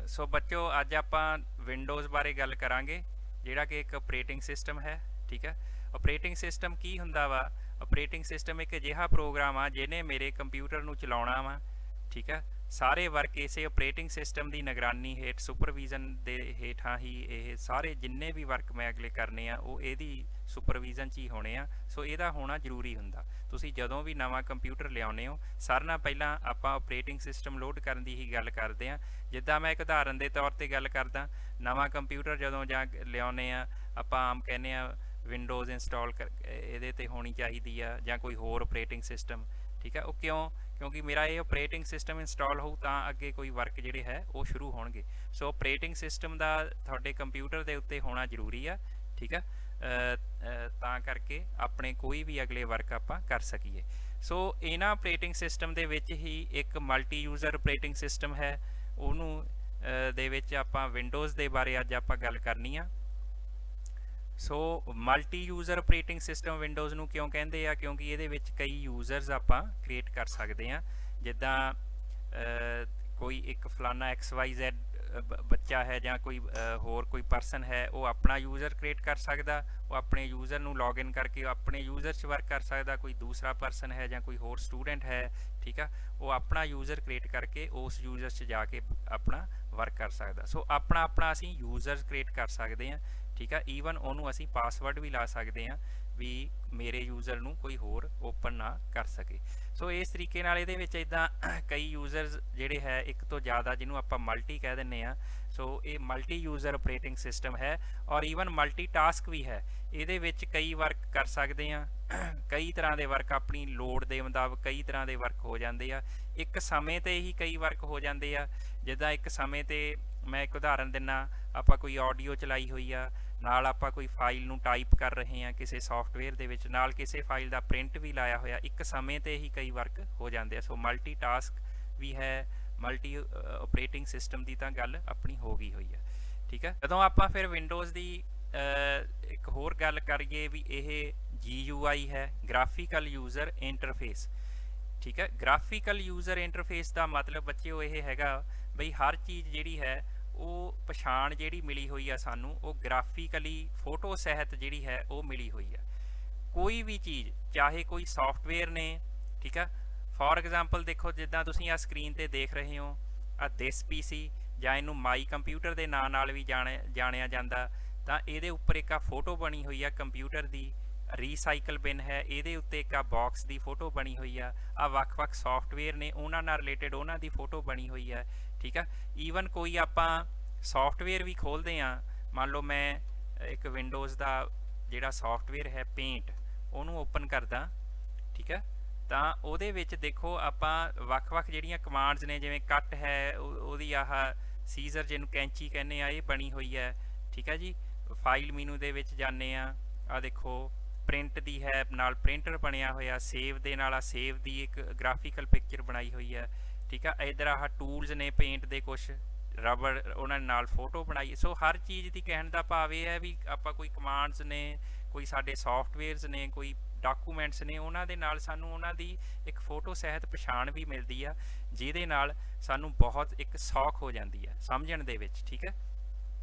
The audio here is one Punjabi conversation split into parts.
ਸੋ ਬੱਚੋ ਅੱਜ ਆਪਾਂ ਵਿੰਡੋਜ਼ ਬਾਰੇ ਗੱਲ ਕਰਾਂਗੇ ਜਿਹੜਾ ਕਿ ਇੱਕ ਆਪਰੇਟਿੰਗ ਸਿਸਟਮ ਹੈ। ਠੀਕ ਹੈ, ਆਪਰੇਟਿੰਗ ਸਿਸਟਮ ਕੀ ਹੁੰਦਾ ਵਾ? ਆਪਰੇਟਿੰਗ ਸਿਸਟਮ ਇੱਕ ਅਜਿਹਾ ਪ੍ਰੋਗਰਾਮ ਆ ਜਿਹਨੇ ਮੇਰੇ ਕੰਪਿਊਟਰ ਨੂੰ ਚਲਾਉਣਾ ਵਾ। ਠੀਕ ਹੈ, ਸਾਰੇ ਵਰਕ ਇਸੇ ਆਪਰੇਟਿੰਗ ਸਿਸਟਮ ਦੀ ਨਿਗਰਾਨੀ ਹੇਠ ਸੁਪਰਵੀਜ਼ਨ ਦੇ ਹੇਠਾਂ ਹੀ ਇਹ ਸਾਰੇ ਜਿੰਨੇ ਵੀ ਵਰਕ ਮੈਂ ਅਗਲੇ ਕਰਨੇ ਆ ਉਹ ਇਹਦੀ ਸੁਪਰਵੀਜ਼ਨ 'ਚ ਹੀ ਹੋਣੇ ਆ। ਸੋ ਇਹਦਾ ਹੋਣਾ ਜ਼ਰੂਰੀ ਹੁੰਦਾ। ਤੁਸੀਂ ਜਦੋਂ ਵੀ ਨਵਾਂ ਕੰਪਿਊਟਰ ਲਿਆਉਂਦੇ ਹੋ ਸਾਰਿਆਂ ਨਾਲ ਪਹਿਲਾਂ ਆਪਾਂ ਆਪਰੇਟਿੰਗ ਸਿਸਟਮ ਲੋਡ ਕਰਨ ਦੀ ਹੀ ਗੱਲ ਕਰਦੇ ਹਾਂ। ਜਿੱਦਾਂ ਮੈਂ ਇੱਕ ਉਦਾਹਰਨ ਦੇ ਤੌਰ ਤੇ ਗੱਲ ਕਰਦਾ, ਨਵਾਂ ਕੰਪਿਊਟਰ ਜਦੋਂ ਜਾਂ ਲਿਆਉਂਦੇ ਆ ਆਪਾਂ ਆਮ ਕਹਿੰਦੇ ਆ ਵਿੰਡੋਜ਼ ਇੰਸਟਾਲ ਕਰ ਇਹਦੇ ਤੇ ਹੋਣੀ ਚਾਹੀਦੀ ਆ ਜਾਂ ਕੋਈ ਹੋਰ ਆਪਰੇਟਿੰਗ ਸਿਸਟਮ। ਠੀਕ ਹੈ, ਉਹ ਕਿਉਂ? ਕਿਉਂਕਿ ਮੇਰਾ ਇਹ ਆਪਰੇਟਿੰਗ ਸਿਸਟਮ ਇੰਸਟਾਲ ਹੋਊ ਤਾਂ ਅੱਗੇ ਕੋਈ ਵਰਕ ਜਿਹੜੇ ਹੈ ਉਹ ਸ਼ੁਰੂ ਹੋਣਗੇ। ਸੋ ਆਪਰੇਟਿੰਗ ਸਿਸਟਮ ਦਾ ਤੁਹਾਡੇ ਕੰਪਿਊਟਰ ਦੇ ਉੱਤੇ ਹੋਣਾ ਜ਼ਰੂਰੀ ਆ। ਠੀਕ ਹੈ, ਤਾਂ ਕਰਕੇ ਆਪਣੇ ਕੋਈ ਵੀ ਅਗਲੇ ਵਰਕ ਆਪਾਂ ਕਰ ਸਕੀਏ। ਸੋ ਇਹਨਾਂ ਆਪਰੇਟਿੰਗ ਸਿਸਟਮ ਦੇ ਵਿੱਚ ਹੀ ਇੱਕ ਮਲਟੀ ਯੂਜ਼ਰ ਆਪਰੇਟਿੰਗ ਸਿਸਟਮ ਹੈ, ਉਹਨੂੰ ਦੇ ਵਿੱਚ ਆਪਾਂ ਵਿੰਡੋਜ਼ ਦੇ ਬਾਰੇ ਅੱਜ ਆਪਾਂ ਗੱਲ ਕਰਨੀ ਆ। So multi user operating system Windows ਨੂੰ ਕਿਉਂ ਕਹਿੰਦੇ ਆ? ਕਿਉਂਕਿ ਇਹਦੇ ਵਿੱਚ ਕਈ ਯੂਜ਼ਰਸ ਆਪਾਂ ਕ੍ਰੀਏਟ ਕਰ ਸਕਦੇ ਆ। ਜਿੱਦਾਂ ਕੋਈ ਇੱਕ ਫਲਾਨਾ XYZ ਬੱਚਾ ਹੈ ਜਾਂ ਕੋਈ ਹੋਰ ਕੋਈ ਪਰਸਨ ਹੈ, ਉਹ ਆਪਣਾ ਯੂਜ਼ਰ ਕ੍ਰੀਏਟ ਕਰ ਸਕਦਾ, ਉਹ ਆਪਣੇ ਯੂਜ਼ਰ ਨੂੰ ਲੌਗਇਨ ਕਰਕੇ ਆਪਣੇ ਯੂਜ਼ਰ 'ਚ ਵਰਕ ਕਰ ਸਕਦਾ। ਕੋਈ ਦੂਸਰਾ ਪਰਸਨ ਹੈ ਜਾਂ ਕੋਈ ਹੋਰ ਸਟੂਡੈਂਟ ਹੈ, ਠੀਕ ਆ, ਉਹ ਆਪਣਾ ਯੂਜ਼ਰ ਕ੍ਰੀਏਟ ਕਰਕੇ ਉਸ ਯੂਜ਼ਰ 'ਚ ਜਾ ਕੇ ਆਪਣਾ ਵਰਕ ਕਰ ਸਕਦਾ। ਸੋ ਆਪਣਾ ਆਪਣਾ ਅਸੀਂ ਯੂਜ਼ਰ ਕ੍ਰੀਏਟ ਕਰ ਸਕਦੇ ਹਾਂ। ਠੀਕ ਆ, ਈਵਨ ਉਹਨੂੰ ਅਸੀਂ ਪਾਸਵਰਡ ਵੀ ਲਾ ਸਕਦੇ ਹਾਂ ਵੀ ਮੇਰੇ ਯੂਜ਼ਰ ਨੂੰ ਕੋਈ ਹੋਰ ਓਪਨ ਨਾ ਕਰ ਸਕੇ। ਸੋ ਇਸ ਤਰੀਕੇ ਨਾਲ ਇਹਦੇ ਵਿੱਚ ਇੱਦਾਂ ਕਈ ਯੂਜ਼ਰਸ ਜਿਹੜੇ ਹੈ ਇੱਕ ਤੋਂ ਜ਼ਿਆਦਾ, ਜਿਹਨੂੰ ਆਪਾਂ ਮਲਟੀ ਕਹਿ ਦਿੰਦੇ ਆ। ਸੋ ਇਹ ਮਲਟੀ ਯੂਜ਼ਰ ਆਪਰੇਟਿੰਗ ਸਿਸਟਮ ਹੈ ਔਰ ਈਵਨ ਮਲਟੀ ਟਾਸਕ ਵੀ ਹੈ। ਇਹਦੇ ਵਿੱਚ ਕਈ ਵਰਕ ਕਰ ਸਕਦੇ ਆ, ਕਈ ਤਰ੍ਹਾਂ ਦੇ ਵਰਕ ਆਪਣੀ ਲੋੜ ਦੇ ਮੁਤਾਬਕ ਕਈ ਤਰ੍ਹਾਂ ਦੇ ਵਰਕ ਹੋ ਜਾਂਦੇ ਆ। ਇੱਕ ਸਮੇਂ ਤੇ ਹੀ ਕਈ ਵਰਕ ਹੋ ਜਾਂਦੇ ਆ। ਜਿੱਦਾਂ ਇੱਕ ਸਮੇਂ ਤੇ ਮੈਂ ਇੱਕ ਉਦਾਹਰਨ ਦਿੰਦਾ, ਆਪਾਂ ਕੋਈ ਆਡੀਓ ਚਲਾਈ ਹੋਈ ਆ, ਨਾਲ ਆਪਾਂ ਕੋਈ ਫਾਈਲ ਨੂੰ ਟਾਈਪ ਕਰ ਰਹੇ ਹਾਂ ਕਿਸੇ ਸੌਫਟਵੇਅਰ ਦੇ ਵਿੱਚ, ਨਾਲ ਕਿਸੇ ਫਾਈਲ ਦਾ ਪ੍ਰਿੰਟ ਵੀ ਲਾਇਆ ਹੋਇਆ, ਇੱਕ ਸਮੇਂ ਤੇ ਹੀ ਕਈ ਵਰਕ ਹੋ ਜਾਂਦੇ ਆ। ਸੋ ਮਲਟੀ ਟਾਸਕ ਵੀ ਹੈ, ਮਲਟੀ ਆਪਰੇਟਿੰਗ ਸਿਸਟਮ ਦੀ ਤਾਂ ਗੱਲ ਆਪਣੀ ਹੋ ਗਈ ਹੋਈ ਹੈ। ਠੀਕ ਹੈ, ਜਦੋਂ ਆਪਾਂ ਫਿਰ ਵਿੰਡੋਜ਼ ਦੀ ਇੱਕ ਹੋਰ ਗੱਲ ਕਰੀਏ ਵੀ ਇਹ GUI ਹੈ, ਗ੍ਰਾਫਿਕਲ ਯੂਜ਼ਰ ਇੰਟਰਫੇਸ। ਠੀਕ ਹੈ, ਗ੍ਰਾਫਿਕਲ ਯੂਜ਼ਰ ਇੰਟਰਫੇਸ ਦਾ ਮਤਲਬ ਬੱਚਿਓ ਇਹ ਹੈਗਾ ਬਈ ਹਰ ਚੀਜ਼ ਜਿਹੜੀ ਹੈ ਉਹ ਪਛਾਣ ਜਿਹੜੀ ਮਿਲੀ ਹੋਈ ਆ ਸਾਨੂੰ, ਉਹ ਗ੍ਰਾਫਿਕਲੀ ਫੋਟੋ ਸਹਿਤ ਜਿਹੜੀ ਹੈ ਉਹ ਮਿਲੀ ਹੋਈ ਆ। ਕੋਈ ਵੀ ਚੀਜ਼, ਚਾਹੇ ਕੋਈ ਸੌਫਟਵੇਅਰ ਨੇ, ਠੀਕ ਆ, ਫੋਰ ਐਗਜ਼ਾਮਪਲ ਦੇਖੋ ਜਿੱਦਾਂ ਤੁਸੀਂ ਆ ਸਕਰੀਨ ਤੇ ਦੇਖ ਰਹੇ ਹੋ ਆ ਦਿਸ PC ਜਾਂ ਇਹਨੂੰ ਮਾਈ ਕੰਪਿਊਟਰ ਦੇ ਨਾਂ ਨਾਲ ਵੀ ਜਾਣਿਆ ਜਾਂਦਾ। ਤਾਂ ਇਹਦੇ ਉੱਪਰ ਇੱਕ ਆ ਫੋਟੋ ਬਣੀ ਹੋਈ ਆ ਕੰਪਿਊਟਰ ਦੀ, ਰੀਸਾਈਕਲ ਬਿਨ ਹੈ, ਇਹਦੇ ਉੱਤੇ ਇੱਕ ਆ ਬਾਕਸ ਦੀ ਫੋਟੋ ਬਣੀ ਹੋਈ ਆ। ਆ ਵੱਖ-ਵੱਖ ਸੌਫਟਵੇਅਰ ਨੇ, ਉਹਨਾਂ ਨਾਲ ਰਿਲੇਟਡ ਉਹਨਾਂ ਦੀ ਫੋਟੋ ਬਣੀ ਹੋਈ ਆ। ਠੀਕ ਆ, ਈਵਨ ਕੋਈ ਆਪਾਂ ਸੌਫਟਵੇਅਰ ਵੀ ਖੋਲ੍ਹਦੇ ਹਾਂ, ਮੰਨ ਲਓ ਮੈਂ ਇੱਕ ਵਿੰਡੋਜ਼ ਦਾ ਜਿਹੜਾ ਸੌਫਟਵੇਅਰ ਹੈ ਪੇਂਟ, ਉਹਨੂੰ ਓਪਨ ਕਰਦਾ। ਠੀਕ ਹੈ, ਤਾਂ ਉਹਦੇ ਵਿੱਚ ਦੇਖੋ ਆਪਾਂ ਵੱਖ-ਵੱਖ ਜਿਹੜੀਆਂ ਕਮਾਂਡਸ ਨੇ, ਜਿਵੇਂ ਕੱਟ ਹੈ ਉਹਦੀ ਆਹ ਸੀਜ਼ਰ ਜਿਹਨੂੰ ਕੈਂਚੀ ਕਹਿੰਦੇ ਆ, ਇਹ ਬਣੀ ਹੋਈ ਹੈ। ਠੀਕ ਹੈ ਜੀ, ਫਾਈਲ ਮੀਨੂ ਦੇ ਵਿੱਚ ਜਾਂਦੇ ਆ, ਆ ਦੇਖੋ ਪ੍ਰਿੰਟ ਦੀ ਹੈ, ਨਾਲ ਪ੍ਰਿੰਟਰ ਬਣਿਆ ਹੋਇਆ, ਸੇਵ ਦੇ ਨਾਲ ਆ ਸੇਵ ਦੀ ਇੱਕ ਗ੍ਰਾਫਿਕਲ ਪਿਕਚਰ ਬਣਾਈ ਹੋਈ ਹੈ। ਠੀਕ ਆ, ਇੱਧਰ ਆਹ ਟੂਲਸ ਨੇ ਪੇਂਟ ਦੇ ਕੁਛ, ਰਬੜ ਉਹਨਾਂ ਨਾਲ ਫੋਟੋ ਬਣਾਈ। ਸੋ ਹਰ ਚੀਜ਼ ਦੀ ਕਹਿਣ ਦਾ ਭਾਵ ਇਹ ਹੈ ਵੀ ਆਪਾਂ ਕੋਈ ਕਮਾਂਡਸ ਨੇ, ਕੋਈ ਸਾਡੇ ਸੌਫਟਵੇਅਰਸ ਨੇ, ਕੋਈ ਡਾਕੂਮੈਂਟਸ ਨੇ, ਉਹਨਾਂ ਦੇ ਨਾਲ ਸਾਨੂੰ ਉਹਨਾਂ ਦੀ ਇੱਕ ਫੋਟੋ ਸਹਿਤ ਪਛਾਣ ਵੀ ਮਿਲਦੀ ਆ, ਜਿਹਦੇ ਨਾਲ ਸਾਨੂੰ ਬਹੁਤ ਇੱਕ ਸੌਖ ਹੋ ਜਾਂਦੀ ਹੈ ਸਮਝਣ ਦੇ ਵਿੱਚ। ਠੀਕ ਹੈ,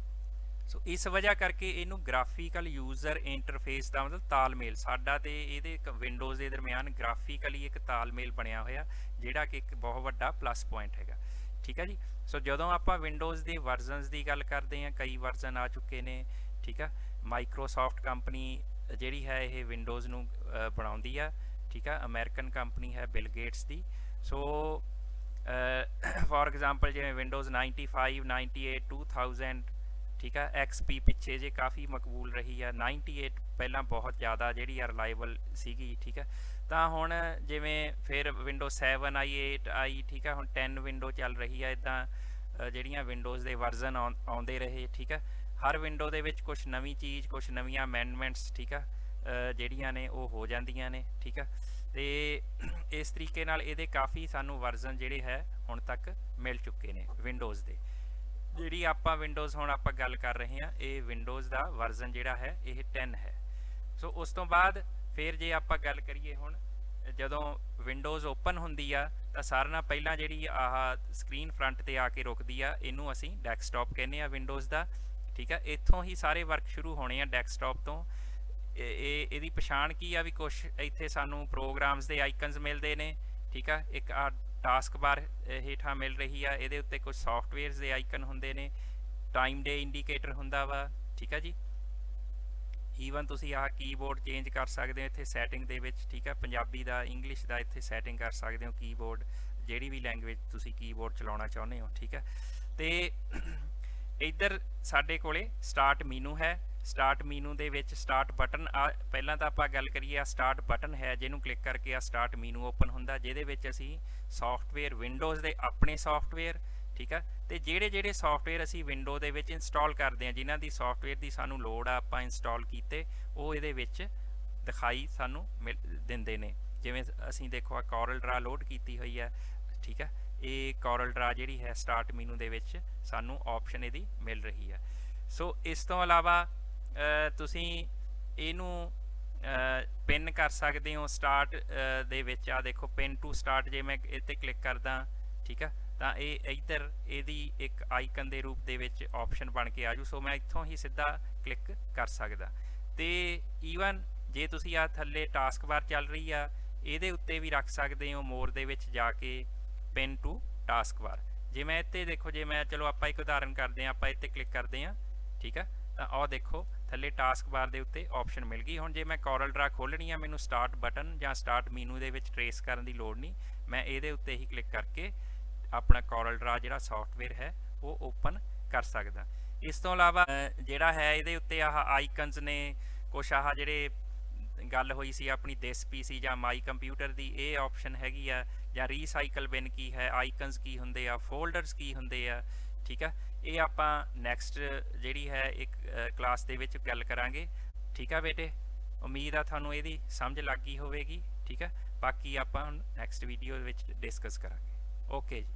ਸੋ ਇਸ ਵਜ੍ਹਾ ਕਰਕੇ ਇਹਨੂੰ ਗ੍ਰਾਫਿਕਲ ਯੂਜ਼ਰ ਇੰਟਰਫੇਸ ਦਾ ਮਤਲਬ ਤਾਲਮੇਲ, ਸਾਡਾ ਤੇ ਇਹਦੇ ਵਿੰਡੋਜ਼ ਦੇ ਦਰਮਿਆਨ ਗ੍ਰਾਫਿਕਲੀ ਇੱਕ ਤਾਲਮੇਲ ਬਣਿਆ ਹੋਇਆ, ਜਿਹੜਾ ਕਿ ਇੱਕ ਬਹੁਤ ਵੱਡਾ ਪਲੱਸ ਪੁਆਇੰਟ ਹੈਗਾ। ਠੀਕ ਹੈ ਜੀ, ਸੋ ਜਦੋਂ ਆਪਾਂ ਵਿੰਡੋਜ਼ ਦੇ ਵਰਜ਼ਨਸ ਦੀ ਗੱਲ ਕਰਦੇ ਹਾਂ, ਕਈ ਵਰਜ਼ਨ ਆ ਚੁੱਕੇ ਨੇ। ਠੀਕ ਆ, ਮਾਈਕਰੋਸਾਫਟ ਕੰਪਨੀ ਜਿਹੜੀ ਹੈ ਇਹ ਵਿੰਡੋਜ਼ ਨੂੰ ਬਣਾਉਂਦੀ ਆ। ਠੀਕ ਆ, ਅਮਰੀਕਨ ਕੰਪਨੀ ਹੈ bill Gates the. So for example ਜਿਵੇਂ ਵਿੰਡੋਜ਼ 95, 98, 2000, ਠੀਕ ਆ, XP ਪਿੱਛੇ ਜੇ ਕਾफ़ੀ ਮਕਬੂਲ ਰਹੀ ਆ। 98 ਪਹਿਲਾਂ ਬਹੁਤ ਜ਼ਿਆਦਾ ਜਿਹੜੀ ਆ ਰਿਲਾਏਬਲ ਸੀਗੀ। ਠੀਕ ਆ, ਤਾਂ ਹੁਣ ਜਿਵੇਂ ਫਿਰ ਵਿੰਡੋ 7 ਆਈ, 8 ਆਈ। ਠੀਕ ਆ, ਹੁਣ 10 ਵਿੰਡੋ ਚੱਲ ਰਹੀ ਆ। ਇੱਦਾਂ ਜਿਹੜੀਆਂ ਵਿੰਡੋਜ਼ ਦੇ ਵਰਜ਼ਨ ਆਉਂਦੇ ਰਹੇ। ਠੀਕ ਆ, ਹਰ ਵਿੰਡੋ ਦੇ ਵਿੱਚ ਕੁਛ ਨਵੀਂ ਚੀਜ਼, ਕੁਛ ਨਵੀਆਂ ਅਮੈਂਡਮੈਂਟਸ, ਠੀਕ ਆ, ਜਿਹੜੀਆਂ ਨੇ ਉਹ ਹੋ ਜਾਂਦੀਆਂ ਨੇ। ਠੀਕ ਆ, ਤੇ ਇਸ ਤਰੀਕੇ ਨਾਲ ਇਹਦੇ ਕਾफ़ੀ ਸਾਨੂੰ ਵਰਜ਼ਨ ਜਿਹੜੇ ਹੈ ਹੁਣ ਤੱਕ ਮਿਲ ਚੁੱਕੇ ਨੇ ਵਿੰਡੋਜ਼ ਦੇ। ਜਿਹੜੀ ਆਪਾਂ ਵਿੰਡੋਜ਼ ਹੁਣ ਆਪਾਂ ਗੱਲ ਕਰ ਰਹੇ ਹਾਂ, ਇਹ ਵਿੰਡੋਜ਼ ਦਾ ਵਰਜ਼ਨ ਜਿਹੜਾ ਹੈ ਇਹ 10 ਹੈ। ਸੋ ਉਸ ਤੋਂ ਬਾਅਦ ਫਿਰ ਜੇ ਆਪਾਂ ਗੱਲ ਕਰੀਏ ਹੁਣ ਜਦੋਂ ਵਿੰਡੋਜ਼ ਓਪਨ ਹੁੰਦੀ ਆ ਤਾਂ ਸਾਰਿਆਂ ਨਾਲ ਪਹਿਲਾਂ ਜਿਹੜੀ ਆਹ ਸਕਰੀਨ ਫਰੰਟ ਤੇ ਆ ਕੇ ਰੁਕਦੀ ਆ, ਇਹਨੂੰ ਅਸੀਂ ਡੈਸਕਟਾਪ ਕਹਿੰਦੇ ਆ ਵਿੰਡੋਜ਼ ਦਾ। ਠੀਕ ਆ, ਇੱਥੋਂ ਹੀ ਸਾਰੇ ਵਰਕ ਸ਼ੁਰੂ ਹੋਣੇ ਆ ਡੈਸਕਟਾਪ ਤੋਂ। ਇਹਦੀ ਪਛਾਣ ਕੀ ਆ ਵੀ ਕੁਛ ਇੱਥੇ ਸਾਨੂੰ ਪ੍ਰੋਗਰਾਮਸ ਦੇ ਆਈਕਨਸ ਮਿਲਦੇ ਨੇ। ਠੀਕ ਆ, ਇੱਕ ਆ ਟਾਸਕ ਬਾਰ ਹੇਠਾਂ ਮਿਲ ਰਹੀ ਆ, ਇਹਦੇ ਉੱਤੇ ਕੁਝ ਸੌਫਟਵੇਅਰਸ ਦੇ ਆਈਕਨ ਹੁੰਦੇ ਨੇ, ਟਾਈਮ ਡੇ ਇੰਡੀਕੇਟਰ ਹੁੰਦਾ ਵਾ। ਠੀਕ ਆ ਜੀ, ਈਵਨ ਤੁਸੀਂ ਆਹ ਕੀਬੋਰਡ ਚੇਂਜ ਕਰ ਸਕਦੇ ਹੋ ਇੱਥੇ ਸੈਟਿੰਗ ਦੇ ਵਿੱਚ। ਠੀਕ ਆ, ਪੰਜਾਬੀ ਦਾ, ਇੰਗਲਿਸ਼ ਦਾ ਇੱਥੇ ਸੈਟਿੰਗ ਕਰ ਸਕਦੇ ਹੋ ਕੀਬੋਰਡ, ਜਿਹੜੀ ਵੀ ਲੈਂਗੁਏਜ ਤੁਸੀਂ ਕੀਬੋਰਡ ਚਲਾਉਣਾ ਚਾਹੁੰਦੇ ਹੋ। ਠੀਕ ਆ, ਤੇ ਇੱਧਰ ਸਾਡੇ ਕੋਲੇ ਸਟਾਰਟ ਮੀਨੂ ਹੈ। ਸਟਾਰਟ ਮੀਨੂ ਦੇ ਵਿੱਚ ਸਟਾਰਟ ਬਟਨ ਪਹਿਲਾਂ ਤਾਂ ਆਪਾਂ ਗੱਲ ਕਰੀਏ, ਆ ਸਟਾਰਟ ਬਟਨ ਹੈ, ਜਿਹਨੂੰ ਕਲਿੱਕ ਕਰਕੇ ਆ ਸਟਾਰਟ ਮੀਨੂ ਓਪਨ ਹੁੰਦਾ, ਜਿਹਦੇ ਵਿੱਚ ਅਸੀਂ ਸੌਫਟਵੇਅਰ ਵਿੰਡੋਜ਼ ਦੇ ਆਪਣੇ ਸੌਫਟਵੇਅਰ, ਠੀਕ ਆ, ਤੇ ਜਿਹੜੇ ਸੌਫਟਵੇਅਰ ਅਸੀਂ ਵਿੰਡੋ ਦੇ ਵਿੱਚ ਇੰਸਟਾਲ ਕਰਦੇ ਹਾਂ, ਜਿਨ੍ਹਾਂ ਦੀ ਸੌਫਟਵੇਅਰ ਦੀ ਸਾਨੂੰ ਲੋੜ ਆ, ਆਪਾਂ ਇੰਸਟਾਲ ਕੀਤੇ, ਉਹ ਇਹਦੇ ਵਿੱਚ ਦਿਖਾਈ ਸਾਨੂੰ ਦਿੰਦੇ ਨੇ। ਜਿਵੇਂ ਅਸੀਂ ਦੇਖੋ ਆ ਕੋਰਲ ਡਰਾ ਲੋਡ ਕੀਤੀ ਹੋਈ ਹੈ। ਠੀਕ ਆ, ਇਹ ਕੋਰਲ ਡਰਾ ਜਿਹੜੀ ਹੈ ਸਟਾਰਟ ਮੀਨੂ ਦੇ ਵਿੱਚ ਸਾਨੂੰ ਆਪਸ਼ਨ ਇਹਦੀ ਮਿਲ ਰਹੀ ਹੈ। ਸੋ ਇਸ ਤੋਂ ਇਲਾਵਾ ਤੁਸੀਂ ਇਹਨੂੰ ਪਿੰਨ ਕਰ ਸਕਦੇ ਹੋ ਸਟਾਰਟ ਦੇ ਵਿੱਚ। ਆ ਦੇਖੋ ਪਿੰਨ ਟੂ ਸਟਾਰਟ, ਜੇ ਮੈਂ ਇਹ 'ਤੇ ਕਲਿੱਕ ਕਰਦਾ, ਠੀਕ ਆ, ਤਾਂ ਇਹ ਇੱਧਰ ਇਹਦੀ ਇੱਕ ਆਈਕਨ ਦੇ ਰੂਪ ਦੇ ਵਿੱਚ ਆਪਸ਼ਨ ਬਣ ਕੇ ਆਜੂ। ਸੋ ਮੈਂ ਇੱਥੋਂ ਹੀ ਸਿੱਧਾ ਕਲਿੱਕ ਕਰ ਸਕਦਾ। ਤੇ ਈਵਨ ਜੇ ਤੁਸੀਂ ਆ ਥੱਲੇ ਟਾਸਕ ਬਾਰ ਚੱਲ ਰਹੀ ਆ, ਇਹਦੇ ਉੱਤੇ ਵੀ ਰੱਖ ਸਕਦੇ ਹੋ ਮੋਰ ਦੇ ਵਿੱਚ ਜਾ ਕੇ ਪਿੰਨ ਟੂ ਟਾਸਕ ਬਾਰ। ਜੇ ਮੈਂ ਇੱਥੇ ਦੇਖੋ, ਜੇ ਮੈਂ ਚਲੋ ਆਪਾਂ ਇੱਕ ਉਦਾਹਰਨ ਕਰਦੇ ਹਾਂ, ਆਪਾਂ ਇੱਥੇ ਕਲਿੱਕ ਕਰਦੇ ਹਾਂ। ਠੀਕ ਆ, ਤਾਂ ਆਹ ਦੇਖੋ ਥੱਲੇ ਟਾਸਕ ਬਾਰ ਦੇ ਉੱਤੇ ਆਪਸ਼ਨ ਮਿਲ ਗਈ। ਹੁਣ ਜੇ ਮੈਂ ਕੋਰਲ ਡਰਾ ਖੋਲ੍ਹਣੀ ਆ, ਮੈਨੂੰ ਸਟਾਰਟ ਬਟਨ ਜਾਂ ਸਟਾਰਟ ਮੀਨੂ ਦੇ ਵਿੱਚ ਟਰੇਸ ਕਰਨ ਦੀ ਲੋੜ ਨਹੀਂ, ਮੈਂ ਇਹਦੇ ਉੱਤੇ ਹੀ ਕਲਿੱਕ ਕਰਕੇ ਆਪਣਾ ਕੋਰਲ ਡਰਾ ਜਿਹੜਾ ਸੌਫਟਵੇਅਰ ਹੈ ਉਹ ਓਪਨ ਕਰ ਸਕਦਾ। ਇਸ ਤੋਂ ਇਲਾਵਾ ਜਿਹੜਾ ਹੈ ਇਹਦੇ ਉੱਤੇ ਆਹ ਆਈਕਨਸ ਨੇ, ਕੁਛ ਆਹ ਜਿਹੜੇ ਗੱਲ ਹੋਈ ਸੀ ਆਪਣੀ ਦਿਸ ਪੀਸੀ ਜਾਂ ਮਾਈ ਕੰਪਿਊਟਰ ਦੀ, ਇਹ ਆਪਸ਼ਨ ਹੈਗੀ ਆ, ਜਾਂ ਰੀਸਾਈਕਲ ਬਿਨ ਕੀ ਹੈ, ਆਈਕਨਸ ਕੀ ਹੁੰਦੇ ਆ, ਫੋਲਡਰਸ ਕੀ ਹੁੰਦੇ ਆ। ਠੀਕ ਆ, ਇਹ ਆਪਾਂ ਨੈਕਸਟ ਜਿਹੜੀ ਹੈ ਇੱਕ ਕਲਾਸ ਦੇ ਵਿੱਚ ਗੱਲ ਕਰਾਂਗੇ। ਠੀਕ ਆ ਬੇਟੇ, ਉਮੀਦ ਆ ਤੁਹਾਨੂੰ ਇਹਦੀ ਸਮਝ ਲੱਗ ਗਈ ਹੋਵੇਗੀ। ਠੀਕ ਆ, ਬਾਕੀ ਆਪਾਂ ਹੁਣ ਨੈਕਸਟ ਵੀਡੀਓ ਵਿੱਚ ਡਿਸਕਸ ਕਰਾਂਗੇ। ਓਕੇ ਜੀ।